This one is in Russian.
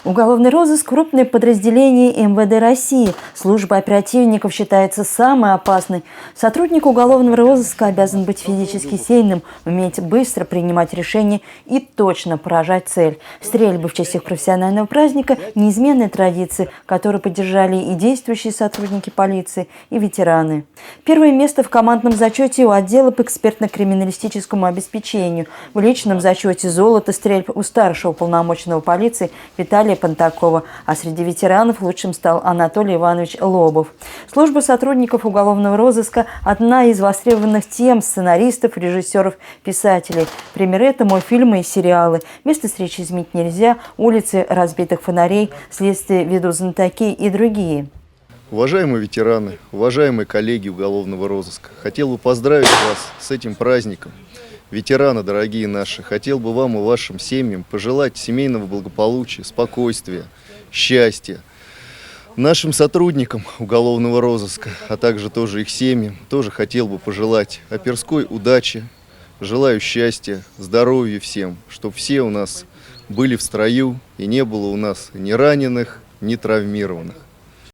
Уголовный розыск – крупное подразделение МВД России. Служба оперативников считается самой опасной. Сотрудник уголовного розыска обязан быть физически сильным, уметь быстро принимать решения и точно поражать цель. Стрельбы в честь их профессионального праздника – неизменная традиция, которую поддержали и действующие сотрудники полиции, и ветераны. Первое место в командном зачете у отдела по экспертно-криминалистическому обеспечению. В личном зачете золото стрельб у старшего полномочного полиции Виталия Пантакова, а среди ветеранов лучшим стал Анатолий Иванович Лобов. Служба сотрудников уголовного розыска – одна из востребованных тем сценаристов, режиссеров, писателей. Пример этому – фильмы и сериалы. «Место встречи изменить нельзя», «Улицы разбитых фонарей», «Следствие ведут знатоки» и другие. Уважаемые ветераны, уважаемые коллеги уголовного розыска, хотел бы поздравить вас с этим праздником. Ветераны, дорогие наши, хотел бы вам и вашим семьям пожелать семейного благополучия, спокойствия, счастья. Нашим сотрудникам уголовного розыска, а также тоже их семьям, тоже хотел бы пожелать оперской удачи, желаю счастья, здоровья всем, чтобы все у нас были в строю и не было у нас ни раненых, ни травмированных.